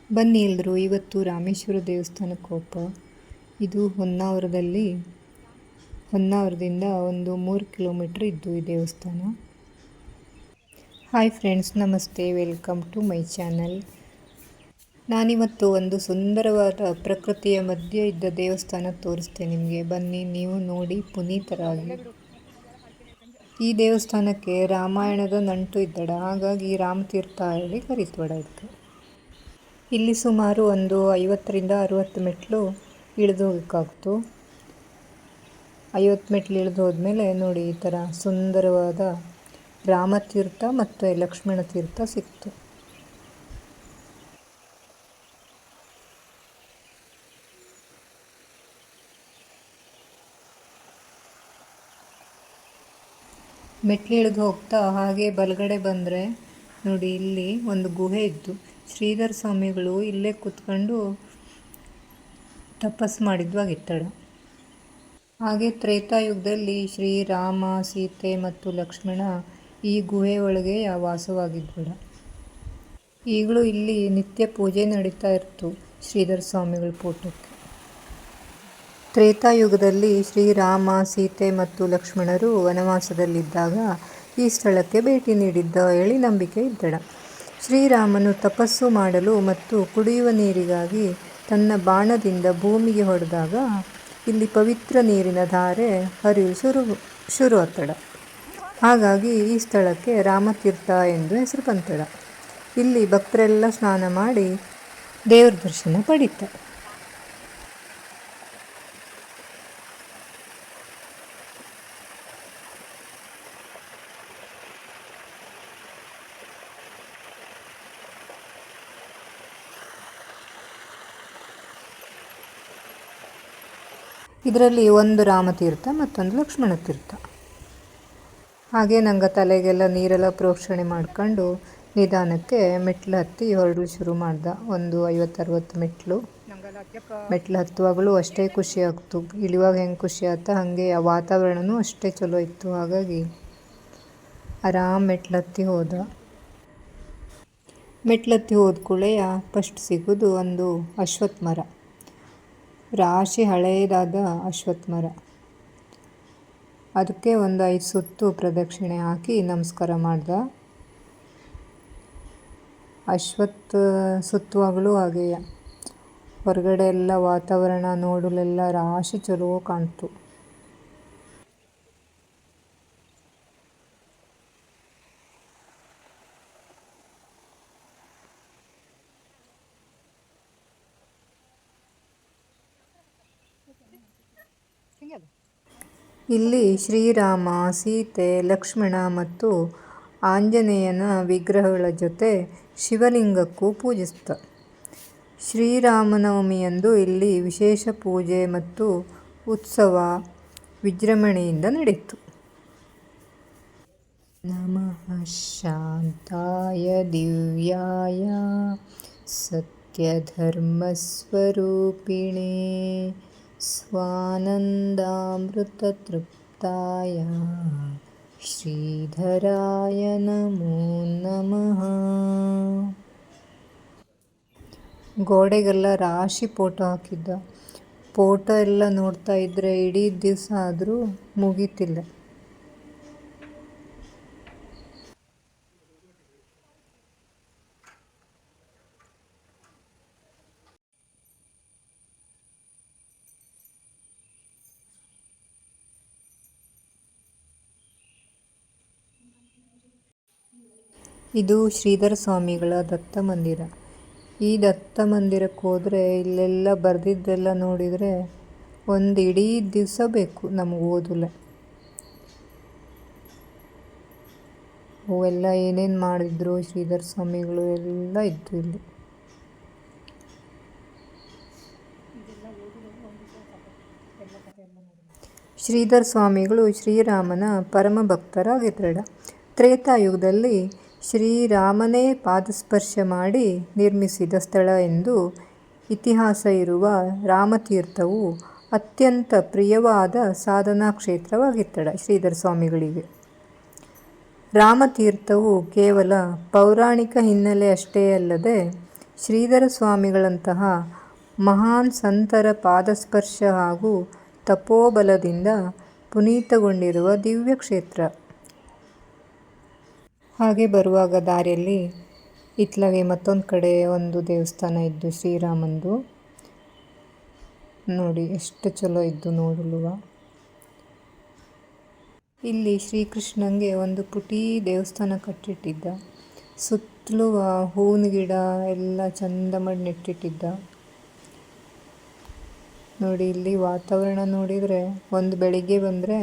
ಬನ್ನಿ ಎಲ್ರು, ಇವತ್ತು ರಾಮೇಶ್ವರ ದೇವಸ್ಥಾನಕ್ಕೆ ಇದು ಹೊನ್ನಾವರದಿಂದ ಒಂದು 3 ಕಿಲೋಮೀಟರ್ ಇದ್ದು ಈ ದೇವಸ್ಥಾನ. ಹಾಯ್ ಫ್ರೆಂಡ್ಸ್, ನಮಸ್ತೆ, ವೆಲ್ಕಮ್ ಟು ಮೈ ಚಾನಲ್. ನಾನಿವತ್ತು ಒಂದು ಸುಂದರವಾದ ಪ್ರಕೃತಿಯ ಮಧ್ಯೆ ಇದ್ದ ದೇವಸ್ಥಾನ ತೋರಿಸ್ತೇನೆ ನಿಮಗೆ. ಬನ್ನಿ, ನೀವು ನೋಡಿ ಪುನೀತರಾಗಿ. ಈ ದೇವಸ್ಥಾನಕ್ಕೆ ರಾಮಾಯಣದ ನಂಟು ಇದ್ದಡ, ಹಾಗಾಗಿ ರಾಮತೀರ್ಥ ಹೇಳಿ ಕರೀತೋಡ. ಇಲ್ಲಿ ಸುಮಾರು ಒಂದು 50ರಿಂದ 60 ಮೆಟ್ಲು ಇಳಿದು ಹೋಗಕ್ಕಾಗ್ತು. 50 ಮೆಟ್ಲು ಇಳಿದು ಹೋದ್ಮೇಲೆ ನೋಡಿ, ಈ ಥರ ಸುಂದರವಾದ ರಾಮತೀರ್ಥ ಮತ್ತು ಲಕ್ಷ್ಮಣ ತೀರ್ಥ ಸಿಕ್ತು. ಮೆಟ್ಲು ಇಳಿದು ಹೋಗ್ತಾ ಹಾಗೆ ಬಲಗಡೆ ಬಂದರೆ ನೋಡಿ, ಇಲ್ಲಿ ಒಂದು ಗುಹೆ ಇದ್ದು ಶ್ರೀಧರ ಸ್ವಾಮಿಗಳು ಇಲ್ಲೇ ಕೂತ್ಕೊಂಡು ತಪಸ್ಸು ಮಾಡಿದ್ವಾಗಿತ್ತಡ. ಹಾಗೆ ತ್ರೇತಾಯುಗದಲ್ಲಿ ಶ್ರೀರಾಮ, ಸೀತೆ ಮತ್ತು ಲಕ್ಷ್ಮಣ ಈ ಗುಹೆ ಒಳಗೆ ವಾಸವಾಗಿದ್ಬಿಡ. ಈಗಲೂ ಇಲ್ಲಿ ನಿತ್ಯ ಪೂಜೆ ನಡೀತಾ ಇರ್ತು ಶ್ರೀಧರ ಸ್ವಾಮಿಗಳ ಫೋಟೋಕ್ಕೆ. ತ್ರೇತಾಯುಗದಲ್ಲಿ ಶ್ರೀರಾಮ, ಸೀತೆ ಮತ್ತು ಲಕ್ಷ್ಮಣರು ವನವಾಸದಲ್ಲಿದ್ದಾಗ ಈ ಸ್ಥಳಕ್ಕೆ ಭೇಟಿ ನೀಡಿದ್ದ ಹೇಳಿ ನಂಬಿಕೆ ಇದ್ದಡ. ಶ್ರೀರಾಮನು ತಪಸ್ಸು ಮಾಡಲು ಮತ್ತು ಕುಡಿಯುವ ನೀರಿಗಾಗಿ ತನ್ನ ಬಾಣದಿಂದ ಭೂಮಿಗೆ ಹೊಡೆದಾಗ ಇಲ್ಲಿ ಪವಿತ್ರ ನೀರಿನ ಧಾರೆ ಹರಿಯಲು ಶುರು ಆತಡ. ಹಾಗಾಗಿ ಈ ಸ್ಥಳಕ್ಕೆ ರಾಮತೀರ್ಥ ಎಂದು ಹೆಸರು ಬಂತಡ. ಇಲ್ಲಿ ಭಕ್ತರೆಲ್ಲ ಸ್ನಾನ ಮಾಡಿ ದೇವ್ರ ದರ್ಶನ ಪಡೀತಾರೆ. ಇದರಲ್ಲಿ ಒಂದು ರಾಮತೀರ್ಥ ಮತ್ತೊಂದು ಲಕ್ಷ್ಮಣ ತೀರ್ಥ. ಹಾಗೆ ನಂಗೆ ತಲೆಗೆಲ್ಲ ನೀರೆಲ್ಲ ಪ್ರೋಕ್ಷಣೆ ಮಾಡ್ಕೊಂಡು ನಿಧಾನಕ್ಕೆ ಮೆಟ್ಲು ಹತ್ತಿ ಹೊರಡಲು ಶುರು ಮಾಡ್ದೆ. ಒಂದು 50-60 ಮೆಟ್ಲು ಹತ್ತುವಾಗಲೂ ಅಷ್ಟೇ ಖುಷಿ ಆಗ್ತು. ಇಳಿಯುವಾಗ ಹೆಂಗೆ ಖುಷಿ ಆಯ್ತು, ಹಾಗೆ ಆ ವಾತಾವರಣವೂ ಅಷ್ಟೇ ಚಲೋ ಇತ್ತು. ಹಾಗಾಗಿ ಆರಾಮ್ ಮೆಟ್ಲು ಹತ್ತಿ ಹೋದ ಕೂಡಲೇ ಫಸ್ಟ್ ಸಿಗೋದು ಒಂದು ಅಶ್ವತ್ಥ ಮರ, ರಾಶಿ ಹಳೆಯದಾದ ಅಶ್ವತ್ಥ ಮರ. ಅದಕ್ಕೆ ಒಂದು 5 ಸುತ್ತು ಪ್ರದಕ್ಷಿಣೆ ಹಾಕಿ ನಮಸ್ಕಾರ ಮಾಡ್ದೆ. ಅಶ್ವತ್ಥ ಸುತ್ತುವಾಗಲೂ ಹಾಗೆಯ ಹೊರಗಡೆ ಎಲ್ಲ ವಾತಾವರಣ ನೋಡಲೆಲ್ಲ ರಾಶಿ ಚಲೋ ಕಾಣ್ತು. ಇಲ್ಲಿ ಶ್ರೀರಾಮ, ಸೀತೆ, ಲಕ್ಷ್ಮಣ ಮತ್ತು ಆಂಜನೇಯನ ವಿಗ್ರಹಗಳ ಜೊತೆ ಶಿವಲಿಂಗಕ್ಕೂ ಪೂಜಿಸ್ತಾರೆ. ಶ್ರೀರಾಮನವಮಿಯಂದು ಇಲ್ಲಿ ವಿಶೇಷ ಪೂಜೆ ಮತ್ತು ಉತ್ಸವ ವಿಜೃಂಭಣೆಯಿಂದ ನಡೆಯಿತು. ನಮಃ ಶಾಂತಾಯ ದಿವ್ಯಾಯ ಸತ್ಯಧರ್ಮಸ್ವರೂಪಿಣೇ ಸ್ವಾನಂದಾಮೃತತೃಪ್ತಾಯ ಶ್ರೀಧರಾಯ ನಮೋ ನಮಃ. ಗೋಡೆಗೆಲ್ಲ ರಾಶಿ ಫೋಟೋ ಹಾಕಿದ್ದ. ಫೋಟೋ ಎಲ್ಲ ನೋಡ್ತಾ ಇದ್ದರೆ ಇಡೀ ದಿವಸ ಆದರೂ ಮುಗೀತಿಲ್ಲ. ಇದು ಶ್ರೀಧರ ಸ್ವಾಮಿಗಳ ದತ್ತ ಮಂದಿರ. ಈ ದತ್ತ ಮಂದಿರಕ್ಕೆ ಹೋದರೆ ಇಲ್ಲೆಲ್ಲ ಬರೆದಿದ್ದೆಲ್ಲ ನೋಡಿದರೆ ಒಂದು ಇಡೀ ದಿವಸ ಬೇಕು ನಮಗೆ ಓದಲೆ. ಅವೆಲ್ಲ ಏನೇನು ಮಾಡಿದ್ರು ಶ್ರೀಧರ ಸ್ವಾಮಿಗಳು ಎಲ್ಲ ಇದ್ದು ಇಲ್ಲಿ. ಶ್ರೀಧರ ಸ್ವಾಮಿಗಳು ಶ್ರೀರಾಮನ ಪರಮ ಭಕ್ತರಾಗಿದ್ರಡ. ತ್ರೇತಾಯುಗದಲ್ಲಿ ಶ್ರೀರಾಮನೇ ಪಾದಸ್ಪರ್ಶ ಮಾಡಿ ನಿರ್ಮಿಸಿದ ಸ್ಥಳ ಎಂದು ಇತಿಹಾಸ ಇರುವ ರಾಮತೀರ್ಥವು ಅತ್ಯಂತ ಪ್ರಿಯವಾದ ಸಾಧನಾ ಕ್ಷೇತ್ರವಾಗಿತ್ತಡ ಶ್ರೀಧರ ಸ್ವಾಮಿಗಳಿಗೆ. ರಾಮತೀರ್ಥವು ಕೇವಲ ಪೌರಾಣಿಕ ಹಿನ್ನೆಲೆ ಅಷ್ಟೇ ಅಲ್ಲದೆ ಶ್ರೀಧರ ಸ್ವಾಮಿಗಳಂತಹ ಮಹಾನ್ ಸಂತರ ಪಾದಸ್ಪರ್ಶ ಹಾಗೂ ತಪೋಬಲದಿಂದ ಪುನೀತಗೊಂಡಿರುವ ದಿವ್ಯ ಕ್ಷೇತ್ರ. ಹಾಗೆ ಬರುವಾಗ ದಾರಿಯಲ್ಲಿ ಇತ್ಲಾಗೆ ಮತ್ತೊಂದು ಕಡೆ ಒಂದು ದೇವಸ್ಥಾನ ಇದ್ದು ಶ್ರೀರಾಮಂದು. ನೋಡಿ ಎಷ್ಟು ಚಲೋ ಇದ್ದು ನೋಡಲುವ. ಇಲ್ಲಿ ಶ್ರೀಕೃಷ್ಣಂಗೆ ಒಂದು ಪುಟಿ ದೇವಸ್ಥಾನ ಕಟ್ಟಿಟ್ಟಿದ್ದ. ಸುತ್ತಲೂ ಹೂವಿನ ಗಿಡ ಎಲ್ಲ ಚಂದ ಮಾಡಿ ನೆಟ್ಟಿಟ್ಟಿದ್ದ. ನೋಡಿ ಇಲ್ಲಿ ವಾತಾವರಣ ನೋಡಿದರೆ ಒಂದು ಬೆಳಿಗ್ಗೆ ಬಂದರೆ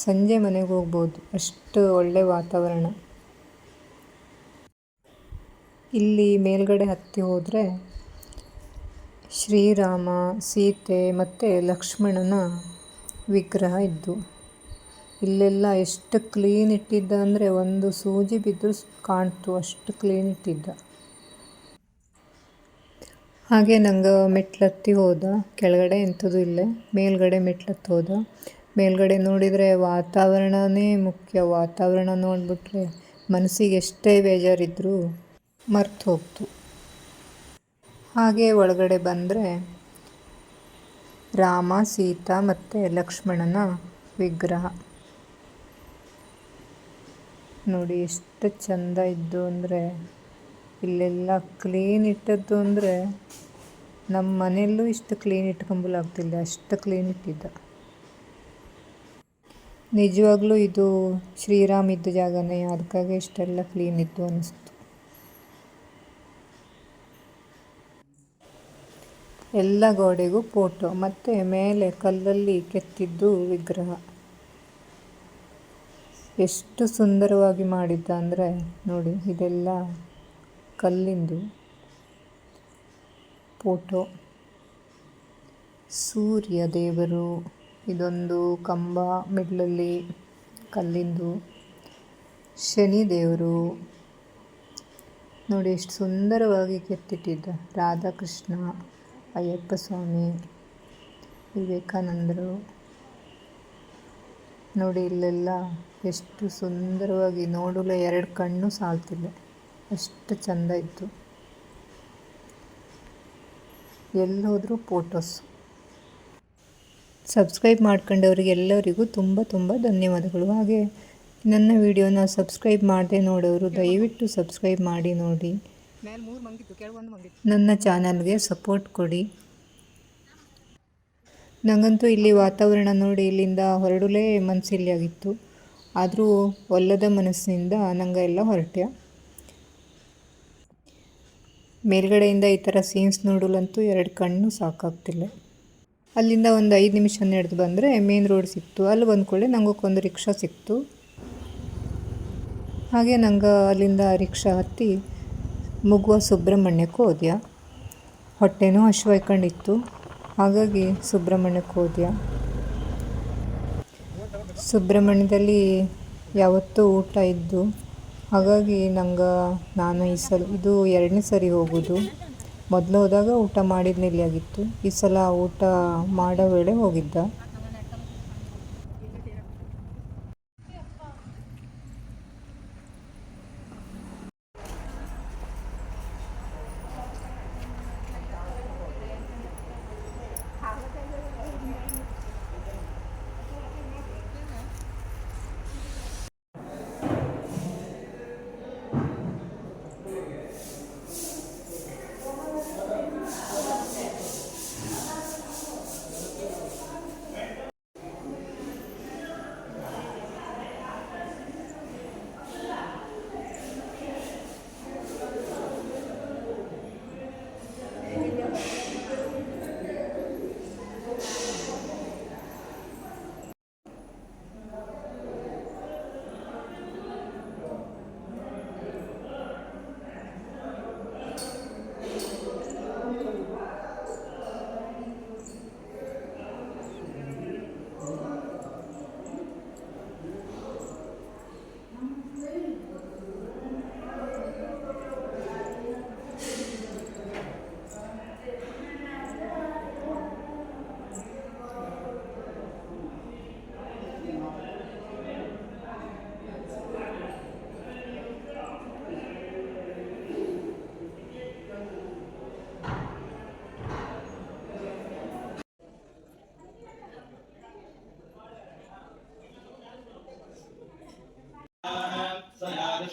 ಸಂಜೆ ಮನೆಗೆ ಹೋಗ್ಬೋದು, ಅಷ್ಟು ಒಳ್ಳೆ ವಾತಾವರಣ. ಇಲ್ಲಿ ಮೇಲ್ಗಡೆ ಹತ್ತಿ ಹೋದರೆ ಶ್ರೀರಾಮ, ಸೀತೆ ಮತ್ತು ಲಕ್ಷ್ಮಣನ ವಿಗ್ರಹ ಇದ್ದು. ಇಲ್ಲೆಲ್ಲ ಎಷ್ಟು ಕ್ಲೀನ್ ಇಟ್ಟಿದ್ದ ಅಂದರೆ ಒಂದು ಸೂಜಿ ಬಿದ್ದರೂ ಕಾಣ್ತು, ಅಷ್ಟು ಕ್ಲೀನ್ ಇಟ್ಟಿದ್ದ. ಹಾಗೆ ನಂಗೆ ಮೆಟ್ಲತ್ತಿ ಹೋದ. ಕೆಳಗಡೆ ಎಂಥದ್ದು ಇಲ್ಲೇ, ಮೇಲ್ಗಡೆ ಮೆಟ್ಲತ್ತಿ ಹೋದ. ಮೇಲ್ಗಡೆ ನೋಡಿದರೆ ವಾತಾವರಣನೇ ಮುಖ್ಯ. ವಾತಾವರಣ ನೋಡಿಬಿಟ್ರೆ ಮನಸ್ಸಿಗೆ ಎಷ್ಟೇ ಬೇಜಾರಿದ್ರೂ ಮರ್ತು ಹೋಗ್ತು. ಹಾಗೆ ಒಳಗಡೆ ಬಂದರೆ ರಾಮ, ಸೀತಾ ಮತ್ತು ಲಕ್ಷ್ಮಣನ ವಿಗ್ರಹ ನೋಡಿ ಎಷ್ಟು ಚಂದ ಇದ್ದು ಅಂದರೆ. ಇಲ್ಲೆಲ್ಲ ಕ್ಲೀನ್ ಇಟ್ಟದ್ದು ಅಂದರೆ ನಮ್ಮ ಮನೆಯಲ್ಲೂ ಇಷ್ಟು ಕ್ಲೀನ್ ಇಟ್ಕೊಂಬಲಾಗ್ತಿಲ್ಲ, ಅಷ್ಟು ಕ್ಲೀನ್ ಇಟ್ಟಿದ್ದ. ನಿಜವಾಗ್ಲೂ ಇದು ಶ್ರೀರಾಮ್ ಇದ್ದ ಜಾಗನೇ, ಅದಕ್ಕಾಗಿ ಇಷ್ಟೆಲ್ಲ ಕ್ಲೀನ್ ಇತ್ತು ಅನ್ನಿಸ್ತು. ಎಲ್ಲ ಗೋಡೆಗೂ ಫೋಟೋ ಮತ್ತು ಮೇಲೆ ಕಲ್ಲಲ್ಲಿ ಕೆತ್ತಿದ್ದು ವಿಗ್ರಹ. ಎಷ್ಟು ಸುಂದರವಾಗಿ ಮಾಡಿದ್ದ ಅಂದರೆ ನೋಡಿ, ಇದೆಲ್ಲ ಕಲ್ಲಿಂದು ಫೋಟೋ. ಸೂರ್ಯ ದೇವರು, ಇದೊಂದು ಕಂಬ ಮಿಡ್ಲಲ್ಲಿ ಕಲ್ಲಿಂದು. ಶನಿ ದೇವರು ನೋಡಿ ಎಷ್ಟು ಸುಂದರವಾಗಿ ಕೆತ್ತಿಟ್ಟಿದ್ದ. ರಾಧಾಕೃಷ್ಣ, ಅಯ್ಯಪ್ಪ ಸ್ವಾಮಿ, ವಿವೇಕಾನಂದರು ನೋಡಿ ಇಲ್ಲೆಲ್ಲ ಎಷ್ಟು ಸುಂದರವಾಗಿ ನೋಡಲು ಎರಡು ಕಣ್ಣು ಸಾಲ್ತಿಲ್ಲ, ಅಷ್ಟು ಚಂದ ಇತ್ತು. ಎಲ್ಲೋದ್ರೂ ಫೋಟೋಸ್. ಸಬ್ಸ್ಕ್ರೈಬ್ ಮಾಡ್ಕೊಂಡವ್ರಿಗೆಲ್ಲರಿಗೂ ತುಂಬ ತುಂಬ ಧನ್ಯವಾದಗಳು. ಹಾಗೆ ನನ್ನ ವಿಡಿಯೋನ ಸಬ್ಸ್ಕ್ರೈಬ್ ಮಾಡದೆ ನೋಡೋರು ದಯವಿಟ್ಟು ಸಬ್ಸ್ಕ್ರೈಬ್ ಮಾಡಿ ನೋಡಿ. ನನ್ನ ಚಾನಲ್ಗೆ ಸಪೋರ್ಟ್ ಕೊಡಿ. ನನಗಂತೂ ಇಲ್ಲಿ ವಾತಾವರಣ ನೋಡಿ ಇಲ್ಲಿಂದ ಹೊರಡಲೇ ಮನಸ್ಸಿಲ್ಲಿ ಆಗಿತ್ತು. ಆದರೂ ಒಲ್ಲದ ಮನಸ್ಸಿನಿಂದ ನಂಗೆ ಎಲ್ಲ ಹೊರಟ್ಯ. ಮೇಲ್ಗಡೆಯಿಂದ ಈ ಥರ ಸೀನ್ಸ್ ನೋಡಲಂತೂ ಎರಡು ಕಣ್ಣು ಸಾಕಾಗ್ತಿಲ್ಲ. ಅಲ್ಲಿಂದ ಒಂದು 5 ನಿಮಿಷ ನಡೆದು ಬಂದರೆ ಮೇನ್ ರೋಡ್ ಸಿಕ್ತು. ಅಲ್ಲಿ ಬಂದ್ಕೊಳ್ಳೆ ನಂಗೊಂದು ರಿಕ್ಷಾ ಸಿಕ್ತು. ಹಾಗೆ ನಂಗೆ ಅಲ್ಲಿಂದ ರಿಕ್ಷಾ ಹತ್ತಿ ಮುಗುವ ಸುಬ್ರಹ್ಮಣ್ಯಕ್ಕೆ ಹೋದ್ಯ. ಹೊಟ್ಟೆನೂ ಹಶ್ವಾಯ್ಕೊಂಡಿತ್ತು, ಹಾಗಾಗಿ ಸುಬ್ರಹ್ಮಣ್ಯಕ್ಕೆ ಹೋದ್ಯ. ಸುಬ್ರಹ್ಮಣ್ಯದಲ್ಲಿ ಯಾವತ್ತೂ ಊಟ ಇದ್ದು, ಹಾಗಾಗಿ ನಾನು ಈ ಸಲ ಇದು 2ನೇ ಸರಿ ಹೋಗೋದು. ಮೊದಲು ಹೋದಾಗ ಊಟ ಮಾಡಿದ್ನಿಲ್ಲಿಯಾಗಿತ್ತು, ಈ ಸಲ ಊಟ ಮಾಡೋ ವೇಳೆ ಹೋಗಿದ್ದ.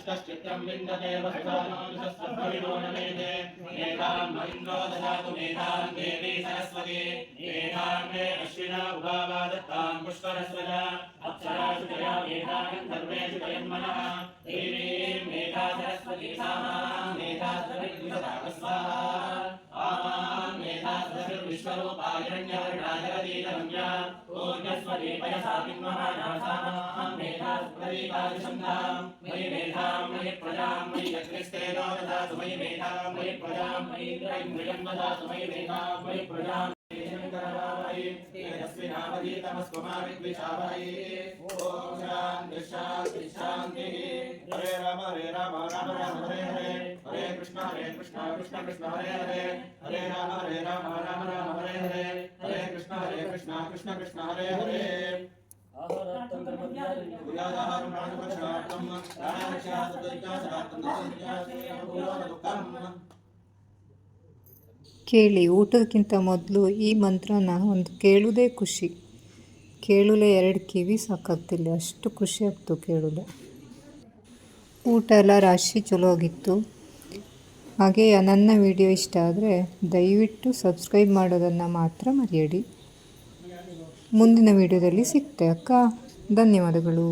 दुष्टश्चित्रं विन्दते वसुधानो नमेते मेधां महीन्द्रो ददातु मेधां देवी सरस्वती मेधां मे अश्विना उभावादत्तां पुष्करस्वजा अप्सरासु जया मेधां सर्वेषु जयन्मनः देवीं मेधा सरस्वती सामां मेधा सरस्वती स्वाहा मेधा सर्वविश्वरूपायण्यवर्णाजगदीतरम्या पूर्णस्वती पयसा विद्महानासामां मेधा प्रदीपादिशन्धां मयि मेधां मयि प्रजां मयि यज्ञस्तेनो ददातु मयि मेधां मयि प्रजां मयि इन्द्रियं ददातु मयि मेधां मयि प्रजां हरे राम राम राम हरे हरे हरे कृष्ण कृष्ण कृष्ण हरे हरे हरे राम राम राम हरे हरे हरे कृष्ण कृष्ण कृष्ण हरे हरे ಕೇಳಿ, ಊಟಕ್ಕಿಂತ ಮೊದಲು ಈ ಮಂತ್ರನ ಒಂದು ಕೇಳೋದೇ ಖುಷಿ. ಕೇಳಲೆ 2 ಕಿವಿ ಸಾಕಾಗ್ತಿಲ್ಲ, ಅಷ್ಟು ಖುಷಿ ಆಗ್ತು ಕೇಳಲೆ. ಊಟ ಎಲ್ಲ ರಾಶಿ ಚಲೋ ಆಗಿತ್ತು. ಹಾಗೆ ನನ್ನ ವಿಡಿಯೋ ಇಷ್ಟ ಆದರೆ ದಯವಿಟ್ಟು ಸಬ್ಸ್ಕ್ರೈಬ್ ಮಾಡೋದನ್ನು ಮಾತ್ರ ಮರೆಯಡಿ. ಮುಂದಿನ ವಿಡಿಯೋದಲ್ಲಿ ಸಿಗ್ತೆ ಅಕ್ಕ. ಧನ್ಯವಾದಗಳು.